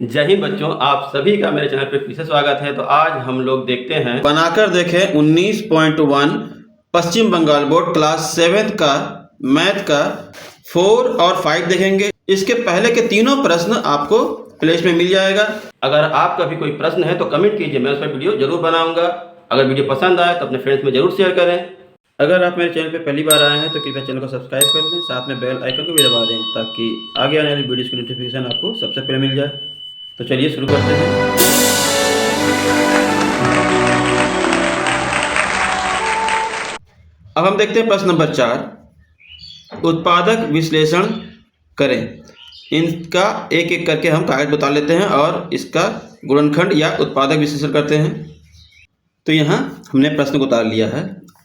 जय हिंद बच्चों, आप सभी का मेरे चैनल पे फिर से स्वागत है। तो आज हम लोग देखते हैं बनाकर देखें 19.1 पश्चिम बंगाल बोर्ड क्लास 7 का मैथ का 4 और 5 देखेंगे। इसके पहले के तीनों प्रश्न आपको प्लेलिस्ट में मिल जाएगा। अगर आपका भी कोई प्रश्न है तो कमेंट कीजिए, मैं उस पर वीडियो जरूर बनाऊंगा। अगर वीडियो पसंद आए तो अपने फ्रेंड्स में जरूर शेयर करें। अगर आप मेरे चैनल पे पहली बार आए हैं तो कृपया चैनल को सब्सक्राइब कर लें, साथ में बेल आइकन को भी दबा दें ताकि आगे आने वाली वीडियोस की नोटिफिकेशन आपको सबसे पहले मिल जाए। तो चलिए शुरू करते हैं। अब हम देखते हैं प्रश्न नंबर 4, उत्पादक विश्लेषण करें। इनका एक एक करके हम कागज बता लेते हैं और इसका गुणनखंड या उत्पादक विश्लेषण करते हैं। तो यहाँ हमने प्रश्न को उतार लिया है।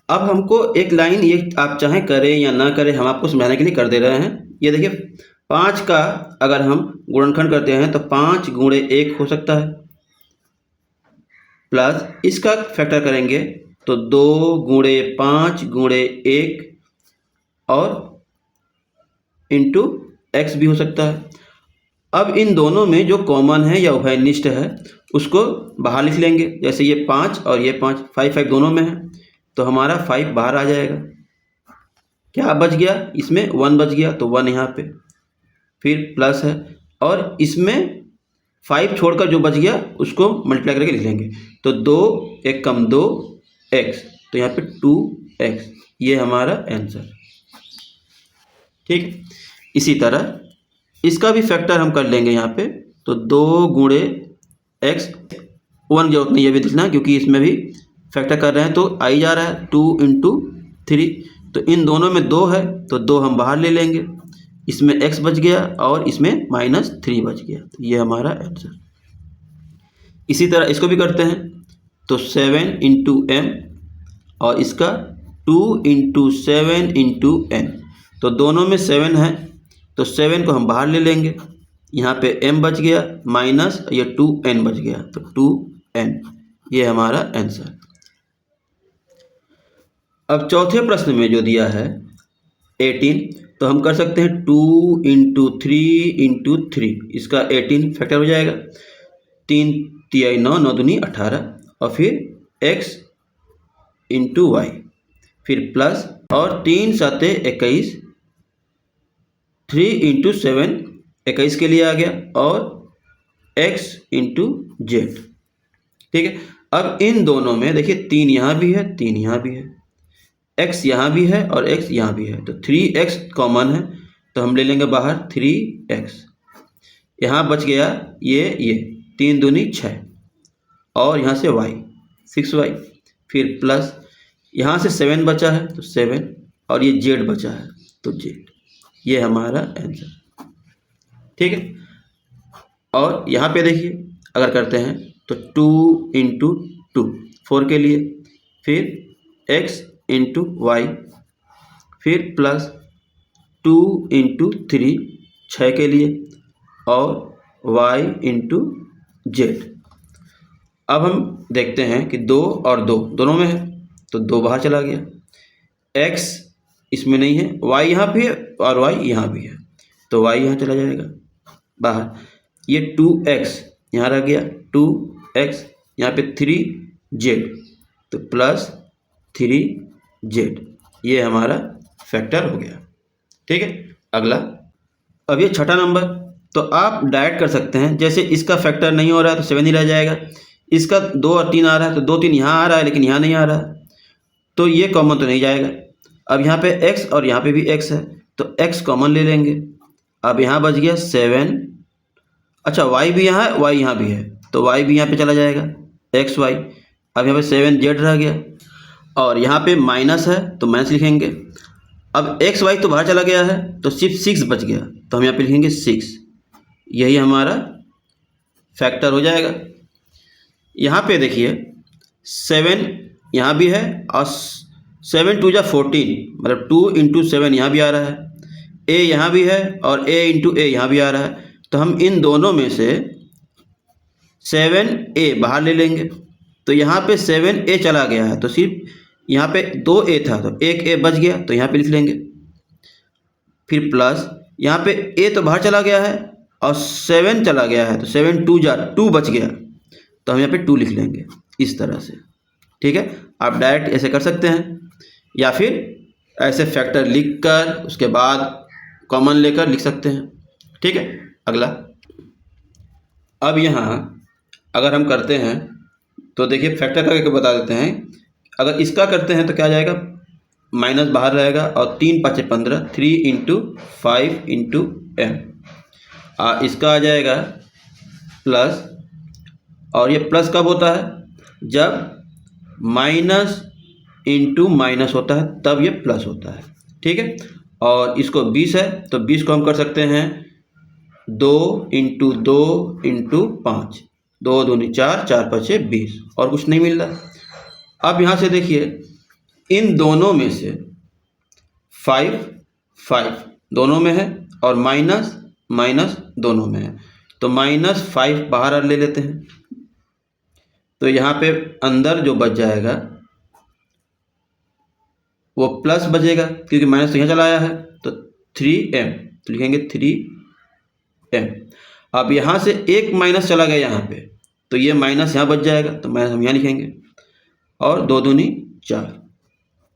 अब हमको एक लाइन, ये आप चाहें करें या ना करें, हम आपको समझाने के लिए कर दे रहे हैं। ये देखिए 5 का अगर हम गुणनखंड करते हैं तो 5 गुणे 1 हो सकता है, प्लस इसका फैक्टर करेंगे तो 2 गुणे 5 गुणे 1 और इंटू x भी हो सकता है। अब इन दोनों में जो कॉमन है या उभयनिष्ठ है उसको बाहर लिख लेंगे। जैसे ये 5 और ये 5, 5 5 दोनों में है तो हमारा 5 बाहर आ जाएगा। क्या बच गया? इसमें 1 बच गया तो 1 यहाँ पे, फिर प्लस है और इसमें 5 छोड़कर जो बच गया उसको मल्टीप्लाई करके लिख लेंगे। तो 2 1 कम 2 x, तो यहाँ पे 2x, ये हमारा आंसर। ठीक है, इसी तरह इसका भी फैक्टर हम कर लेंगे यहाँ पे। तो 2 गुणे x, 1 जरूरत नहीं, ये भी लिखना क्योंकि इसमें भी फैक्टर कर रहे हैं तो आई जा रहा है। 2 इंटू 3, तो इन दोनों में 2 है तो 2 हम बाहर ले लेंगे। इसमें x बच गया और इसमें -3 बच गया, तो ये हमारा आंसर। इसी तरह इसको भी करते हैं। तो 7 इंटू m और इसका 2 इंटू 7 इंटू n, तो दोनों में 7 है तो 7 को हम बाहर ले लेंगे। यहाँ पे m बच गया माइनस ये 2n बच गया, तो 2n, ये हमारा आंसर। अब चौथे प्रश्न में जो दिया है 18, तो हम कर सकते हैं 2 इंटू 3 इंटू 3, इसका 18 फैक्टर हो जाएगा। 3 तिहाई 9, 9 दूनी 18, और फिर x इंटू वाई, फिर प्लस और 3 7 21, 3 इंटू 7 21 के लिए आ गया, और x इंटू जेड। ठीक है, अब इन दोनों में देखिए 3 यहाँ भी है 3 यहाँ भी है, x यहाँ भी है और x यहाँ भी है, तो 3x कॉमन है तो हम ले लेंगे बाहर 3x। यहाँ बच गया ये 3 दूनी 6 और यहाँ से y 6y, फिर प्लस यहाँ से 7 बचा है तो 7 और ये z बचा है तो z, ये हमारा आंसर। ठीक है, और यहाँ पे देखिए अगर करते हैं तो 2 इंटू 2 4 के लिए, फिर x इंटू वाई, फिर प्लस 2 इंटू 3 6 के लिए, और y इंटू जेड। अब हम देखते हैं कि 2 और 2 दोनों में है तो 2 बाहर चला गया, x इसमें नहीं है, y यहाँ भी है और y यहाँ भी है तो y यहाँ चला जाएगा बाहर। ये 2x यहाँ रह गया, 2x यहाँ पे 3z, तो प्लस 3z, ये हमारा फैक्टर हो गया। ठीक है, अगला अब ये छठा नंबर, तो आप डायरेक्ट कर सकते हैं। जैसे इसका फैक्टर नहीं हो रहा है तो 7 ही रह जाएगा, इसका 2 और 3 आ रहा है तो 2 3 यहाँ आ रहा है लेकिन यहाँ नहीं आ रहा है, तो ये कॉमन तो नहीं जाएगा। अब यहाँ पे x और यहाँ पे भी x है तो x कॉमन ले लेंगे। अब यहाँ बच गया 7, अच्छा y भी यहाँ है y यहाँ भी है तो y भी यहाँ पे चला जाएगा xy। अब यहाँ पे 7z रह गया और यहाँ पे माइनस है तो माइनस लिखेंगे। अब xy तो बाहर चला गया है तो सिर्फ 6 बच गया तो हम यहाँ पे लिखेंगे 6, यही हमारा फैक्टर हो जाएगा। यहाँ पे देखिए 7 यहाँ भी है और 7 2 जा 14, मतलब 2 इंटू 7 यहाँ भी आ रहा है, a यहाँ भी है और a इंटू a यहाँ भी आ रहा है, तो हम इन दोनों में से 7a बाहर ले लेंगे। तो यहाँ पे 7a चला गया है तो सिर्फ यहाँ पे 2a था तो एक a बच गया तो यहाँ पे लिख लेंगे। फिर प्लस यहाँ पे a तो बाहर चला गया है और 7 चला गया है तो 7 2 जा 2 बच गया, तो हम यहाँ पे 2 लिख लेंगे इस तरह से। ठीक है, आप डायरेक्ट ऐसे कर सकते हैं या फिर ऐसे फैक्टर लिख कर उसके बाद कॉमन लेकर लिख सकते हैं। ठीक है, अगला। अब यहाँ अगर हम करते हैं तो देखिए फैक्टर करके बता देते हैं। अगर इसका करते हैं तो क्या जाएगा, माइनस बाहर रहेगा और 3 5 15, 3 इंटू 5 इंटू m। इसका आ जाएगा प्लस, और ये प्लस कब होता है, जब माइनस इंटू माइनस होता है तब ये प्लस होता है। ठीक है, और इसको 20 है तो 20 को हम कर सकते हैं 2 इंटू 2 इंटू 5, 2 दूनी 4, 4 5 20, और कुछ नहीं मिल रहा। अब यहाँ से देखिए इन दोनों में से 5 5 दोनों में है और माइनस माइनस दोनों में है, तो -5 बाहर ले लेते हैं, तो यहाँ पे अंदर जो बच जाएगा वो प्लस बचेगा क्योंकि माइनस तो यहाँ चला आया है, तो 3m, तो लिखेंगे 3m। अब यहाँ से एक माइनस चला गया यहाँ पे, तो ये माइनस यहाँ बच जाएगा, तो माइनस हम यहाँ लिखेंगे, और 2 दूनी 4,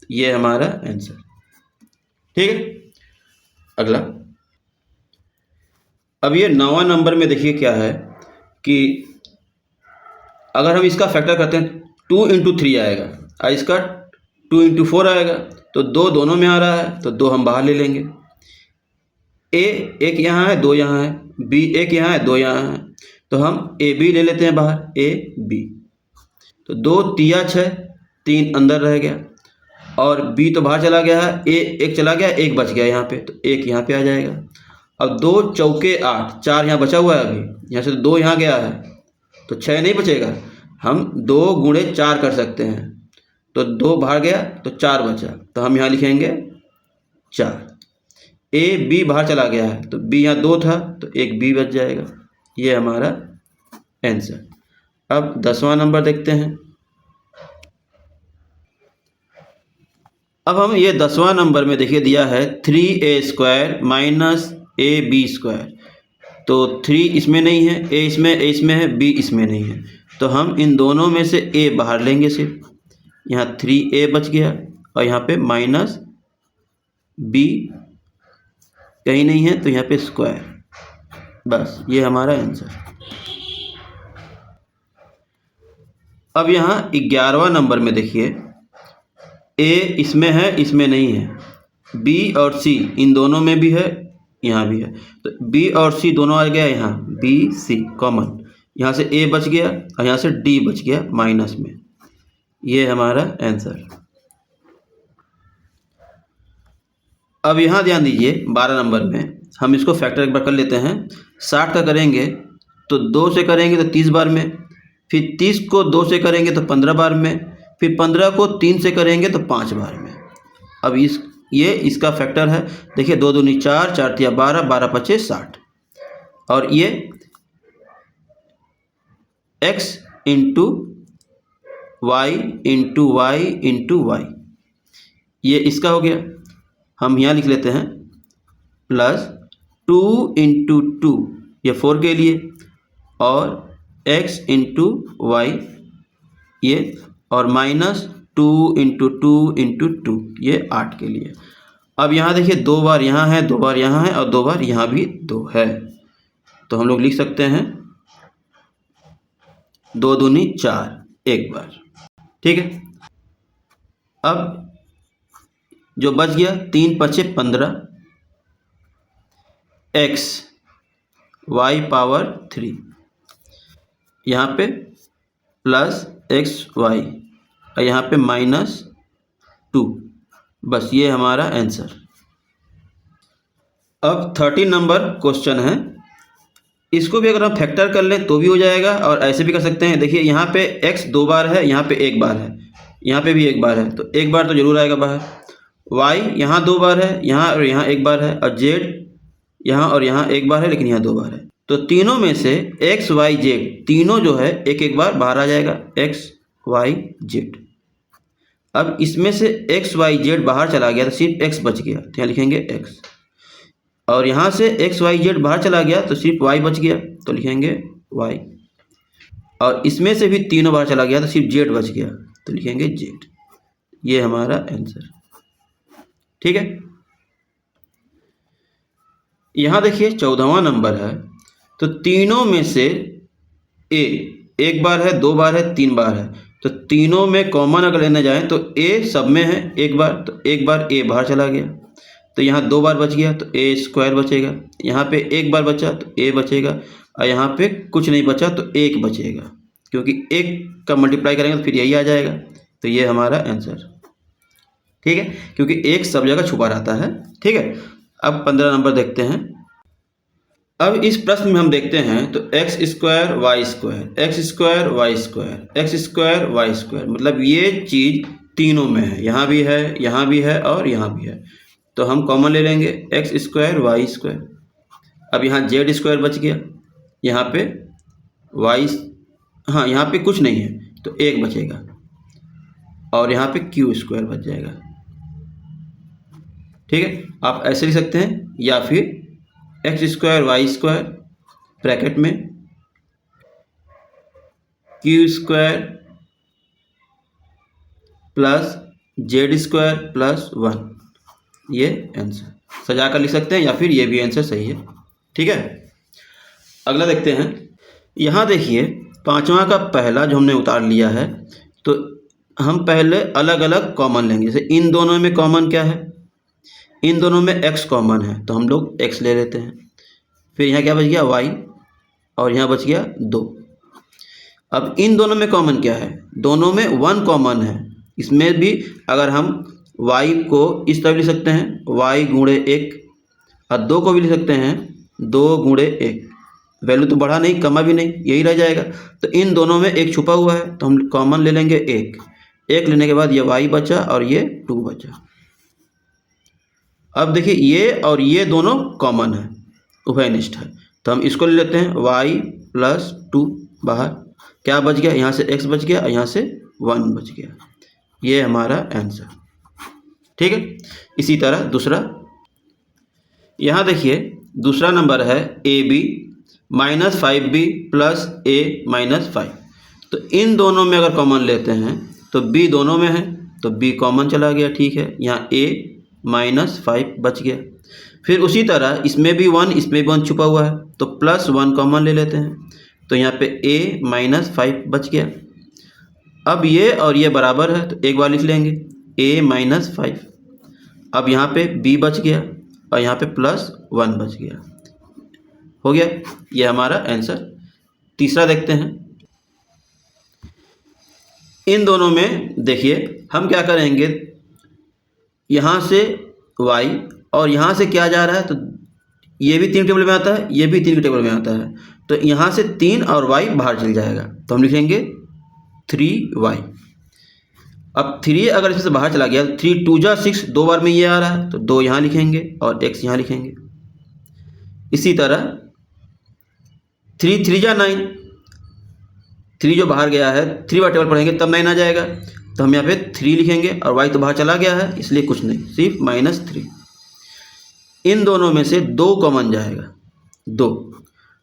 ये हमारा आंसर। ठीक है, अगला। अब ये 9वां नंबर में देखिए क्या है कि अगर हम इसका फैक्टर करते हैं 2 इंटू 3 आएगा और इसका 2 इंटू 4 आएगा, तो 2 दोनों में आ रहा है तो 2 हम बाहर ले लेंगे। a एक यहाँ है 2 यहाँ है, b एक यहाँ है 2 यहाँ है, तो हम a b ले लेते हैं बाहर, a b, तो 2 तिया 6, 3 अंदर रह गया और b तो बाहर चला गया है, a एक चला गया, एक बच गया यहाँ पे, तो एक यहाँ पे आ जाएगा। अब 2 चौके 8, 4 यहाँ बचा हुआ है अभी, यहाँ से 2 यहाँ गया है तो 6 नहीं बचेगा, हम 2 गुणे 4 कर सकते हैं, तो 2 बाहर गया तो 4 बचा, तो हम यहाँ लिखेंगे 4। a b बाहर चला गया है तो b यहाँ 2 था तो एक b बच जाएगा, ये हमारा आंसर। अब 10वां नंबर देखते हैं। अब हम ये 10वां नंबर में देखिए दिया है 3a² माइनस ab², तो 3 इसमें नहीं है, a इसमें है, b इसमें नहीं है, तो हम इन दोनों में से a बाहर लेंगे सिर्फ, यहाँ 3a बच गया और यहाँ पे माइनस b कहीं नहीं है तो यहाँ पे स्क्वायर, बस ये हमारा आंसर। अब यहाँ 11वां नंबर में देखिए a इसमें है, इसमें नहीं है, b और c इन दोनों में भी है, यहाँ भी है, तो b और c दोनों आ गया यहाँ, b c कॉमन, यहाँ से a बच गया और यहाँ से d बच गया माइनस में, ये हमारा आंसर। अब यहाँ ध्यान दीजिए 12 नंबर में हम इसको फैक्टर एक बार कर लेते हैं। 60 का करेंगे तो 2 से करेंगे तो 30 बार में, फिर 30 को 2 से करेंगे तो 15 बार में, फिर 15 को 3 से करेंगे तो 5 बार में। अब ये इसका फैक्टर है, देखिए 2 दूनी 4, 4 तिया 12, 12 पचे 60, और ये x into y into y into y, ये इसका हो गया। हम यहाँ लिख लेते हैं प्लस 2 इंटू 2, ये 4 के लिए, और x इंटू वाई ये, और माइनस 2 इंटू 2 इंटू 2 ये 8 के लिए। अब यहाँ देखिए 2 बार यहाँ है, 2 बार यहाँ है और 2 बार यहाँ भी 2 है, तो हम लोग लिख सकते हैं 2 दूनी 4 एक बार। ठीक है, अब जो बच गया 3 पचे 15 x y पावर 3, यहाँ पे प्लस x y और यहाँ पे -2, बस ये हमारा आंसर। अब 13 नंबर क्वेश्चन है, इसको भी अगर हम फैक्टर कर लें तो भी हो जाएगा और ऐसे भी कर सकते हैं। देखिए यहाँ पे x 2 बार है, यहाँ पे 1 बार है, यहाँ पे भी 1 बार है, तो 1 बार तो जरूर आएगा बाहर। y यहाँ 2 बार है, यहाँ और यहाँ 1 बार है, और z यहाँ और यहाँ 1 बार है लेकिन यहाँ 2 बार है, तो तीनों में से x y z तीनों जो है एक एक बार बाहर आ जाएगा, x y z। अब इसमें से x y z बाहर चला गया तो सिर्फ x बच गया, तो यहाँ लिखेंगे x, और यहाँ से एक्स वाई जेड बाहर चला गया तो सिर्फ वाई बच गया, तो लिखेंगे वाई। और इसमें से भी तीनों बाहर चला गया तो सिर्फ जेड बच गया, तो लिखेंगे जेड। ये हमारा आंसर, ठीक है। यहाँ देखिए 14वां नंबर है, तो तीनों में से ए एक बार है, 2 बार है, 3 बार है, तो तीनों में कॉमन अगर लेने जाएं तो ए सब में है एक बार, तो एक बार ए बाहर चला गया, तो यहाँ 2 बार बच गया तो ए स्क्वायर बचेगा। यहाँ पे एक बार बचा तो ए बचेगा, और यहाँ पे कुछ नहीं बचा तो 1 बचेगा, क्योंकि 1 का मल्टीप्लाई करेंगे तो फिर यही आ जाएगा। तो ये हमारा आंसर, ठीक है, क्योंकि 1 सब जगह छुपा रहता है, ठीक है। अब 15 नंबर देखते हैं। अब इस प्रश्न में हम देखते हैं तो x square Y square, x square Y square, x square Y square, मतलब ये चीज़ तीनों में है, यहाँ भी है, यहाँ भी है और यहाँ भी है, तो हम कॉमन ले लेंगे एक्स स्क्वायर वाई स्क्वायर। अब यहाँ जेड स्क्वायर बच गया, यहाँ पे वाई, हाँ यहाँ पे कुछ नहीं है तो 1 बचेगा, और यहाँ पे क्यू स्क्वायर बच जाएगा, ठीक है। आप ऐसे लिख सकते हैं, या फिर X square Y square bracket में Q square plus Z square plus 1, ये आंसर सजा कर लिख सकते हैं, या फिर ये भी आंसर सही है, ठीक है। अगला देखते हैं। यहाँ देखिए 5वां का पहला जो हमने उतार लिया है, तो हम पहले अलग अलग कॉमन लेंगे। जैसे इन दोनों में कॉमन क्या है, इन दोनों में x कॉमन है, तो हम लोग x ले लेते हैं। फिर यहाँ क्या बच गया y, और यहाँ बच गया 2। अब इन दोनों में कॉमन क्या है, दोनों में 1 कॉमन है। इसमें भी अगर हम y को इस तरह लिख सकते हैं, y गुणे 1, और 2 को भी लिख सकते हैं 2 गुणे 1। वैल्यू तो बढ़ा नहीं, कमा भी नहीं, यही रह जाएगा। तो इन दोनों में 1 छुपा हुआ है, तो हम कॉमन ले लेंगे 1 लेने के बाद ये y बचा और ये 2 बचा। अब देखिए ये और ये दोनों कॉमन है, उभयनिष्ठ है, तो हम इसको ले लेते हैं y प्लस 2, बाहर क्या बच गया, यहाँ से x बच गया और यहाँ से 1 बच गया। ये हमारा आंसर, ठीक है। इसी तरह दूसरा, यहाँ देखिए दूसरा नंबर है AB minus 5B plus A minus 5। तो इन दोनों में अगर कॉमन लेते हैं तो B दोनों में है, तो B कॉमन चला गया, ठीक है। यहाँ A माइनस 5 बच गया। फिर उसी तरह इसमें भी 1, इसमें भी 1 छुपा हुआ है, तो प्लस 1 कॉमन ले लेते हैं, तो यहाँ पे A माइनस 5 बच गया। अब ये और ये बराबर है, तो एक बार लिख लेंगे A माइनस 5। अब यहाँ पे B बच गया और यहाँ पे प्लस 1 बच गया, हो गया। ये हमारा आंसर। तीसरा देखते हैं। इन दोनों में देखिए हम क्या करेंगे, यहाँ से y और यहाँ से क्या जा रहा है, तो ये भी 3 टेबल में आता है, ये भी 3 टेबल में आता है, तो यहाँ से 3 और y बाहर चल जाएगा, तो हम लिखेंगे 3y। अब 3 अगर इसमें से बाहर चला गया, 3 2 जा 6, 2 बार में ये आ रहा है, तो 2 यहाँ लिखेंगे और x यहाँ लिखेंगे। इसी तरह 3 3 जा 9, 3 जो बाहर गया है 3 बार टेबल पढ़ेंगे तब 9 आ जाएगा, तो हम यहाँ पे 3 लिखेंगे, और y तो बाहर चला गया है इसलिए कुछ नहीं, सिर्फ -3। इन दोनों में से 2 कॉमन जाएगा, 2,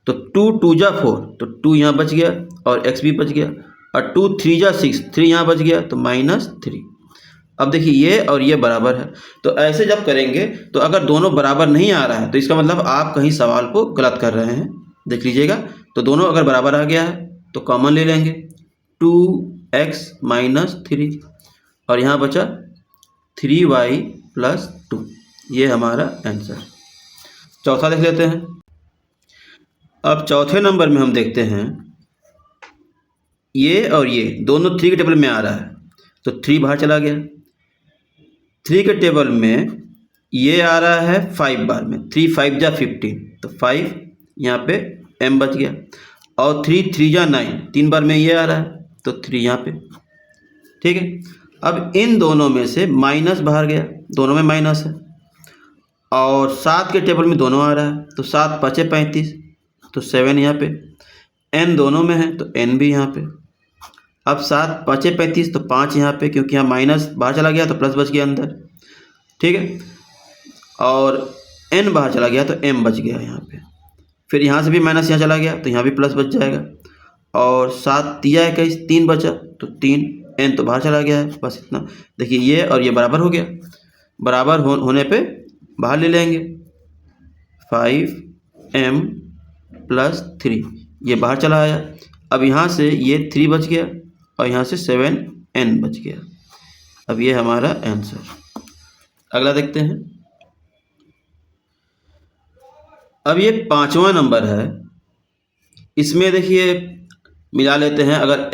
तो 2 2 जा 4, तो 2 यहाँ बच गया और x भी बच गया, और 2 3 जा 6, 3 यहाँ बच गया, तो -3। अब देखिए ये और ये बराबर है, तो ऐसे जब करेंगे तो अगर दोनों बराबर नहीं आ रहा है तो इसका मतलब आप कहीं सवाल को गलत कर रहे हैं, देख लीजिएगा। तो दोनों अगर बराबर आ गया है तो कॉमन ले लेंगे 2x माइनस 3, और यहाँ बचा 3y प्लस 2, ये हमारा आंसर। चौथा देख लेते हैं। अब चौथे नंबर में हम देखते हैं ये और ये दोनों 3 के टेबल में आ रहा है, तो 3 बाहर चला गया। 3 के टेबल में ये आ रहा है 5 बार में, 3 5 जा 15, तो 5 यहाँ पे m बच गया, और 3 3 जा 9, 3 बार में ये आ रहा है, तो 3 यहाँ पे, ठीक है। अब इन दोनों में से माइनस बाहर गया, दोनों में माइनस है, और 7 के टेबल में दोनों आ रहा है, तो 7 5 35, तो 7 यहाँ पे। n दोनों में है तो n भी यहाँ पे। अब 7 5 35, तो 5 यहाँ पे, क्योंकि यहाँ माइनस बाहर चला गया तो प्लस बच गया अंदर, ठीक है। और n बाहर चला गया तो m बच गया यहाँ पे। फिर यहाँ से भी माइनस यहाँ चला गया तो यहाँ भी प्लस बच जाएगा। और 7 तिया 21 3 बचा तो 3, n तो बाहर चला गया है। बस इतना। देखिए ये और ये बराबर हो गया। बराबर होने पे बाहर ले लेंगे। 5m + 3 ये बाहर चला आया। अब यहाँ से ये 3 बच गया और यहाँ से 7n बच गया। अब ये हमारा आंसर। अगला देखते हैं। अब ये 5वां नंबर है। इसमें देखिए मिला लेते हैं। अगर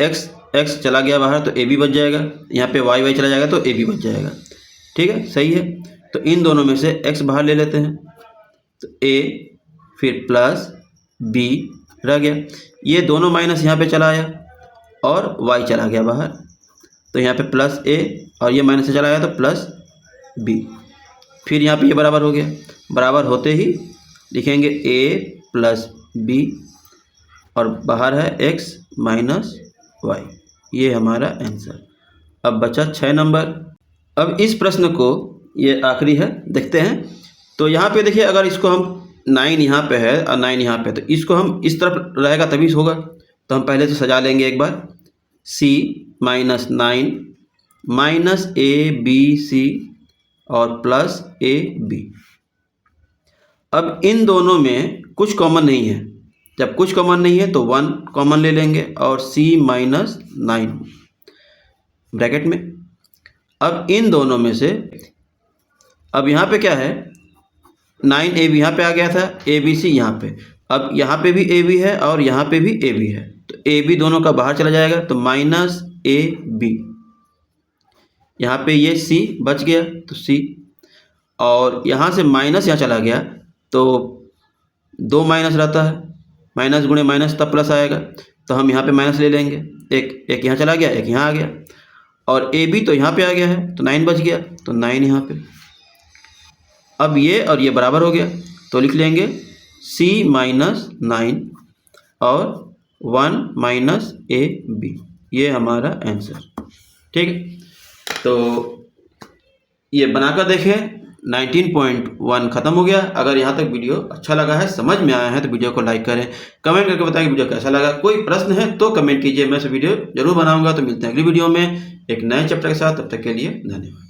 x चला गया बाहर तो a भी बच जाएगा। यहाँ पे y चला जाएगा तो a भी बच जाएगा। ठीक है, सही है। तो इन दोनों में से x बाहर ले लेते हैं तो a फिर प्लस b रह गया। ये दोनों माइनस यहाँ पे चला आया और y चला गया बाहर तो यहाँ पे प्लस a और ये माइनस से चला आया तो प्लस b। फिर यहाँ पे ये बराबर हो गया। बराबर होते ही लिखेंगे a + b और बाहर है x - y। ये हमारा आंसर। अब बचा 6 नंबर। अब इस प्रश्न को, ये आखिरी है, देखते हैं। तो यहाँ पे देखिए अगर इसको हम 9 यहाँ पे है और 9 यहाँ पे, तो इसको हम इस तरफ रहेगा तभी होगा। तो हम पहले से सजा लेंगे एक बार। c - 9 माइनस abc और प्लस ab। अब इन दोनों में कुछ कॉमन नहीं है। जब कुछ कॉमन नहीं है तो 1 कॉमन ले लेंगे और c - 9 ब्रैकेट में। अब इन दोनों में से, अब यहाँ पे क्या है, 9ab यहाँ पे आ गया था, abc यहाँ पे। अब यहाँ पे भी ab है और यहाँ पे भी ab है तो ab दोनों का बाहर चला जाएगा तो -ab। यहाँ पे ये c बच गया तो c, और यहाँ से माइनस यहाँ चला गया तो 2 माइनस रहता है। माइनस गुणे माइनस तब प्लस आएगा तो हम यहाँ पे माइनस ले लेंगे। एक यहाँ चला गया, एक यहाँ आ गया और ab तो यहाँ पे आ गया है तो 9 बच गया तो 9 यहाँ पे। अब ये और ये बराबर हो गया तो लिख लेंगे c - 9 और 1 - ab। ये हमारा आंसर। ठीक है, तो ये बनाकर देखें। 19.1 खत्म हो गया। अगर यहाँ तक वीडियो अच्छा लगा है, समझ में आया है तो वीडियो को लाइक करें, कमेंट करके बताएं कि वीडियो कैसा लगा। कोई प्रश्न है तो कमेंट कीजिए, मैं इस वीडियो जरूर बनाऊंगा। तो मिलते हैं अगली वीडियो में एक नए चैप्टर के साथ। तब तक के लिए धन्यवाद।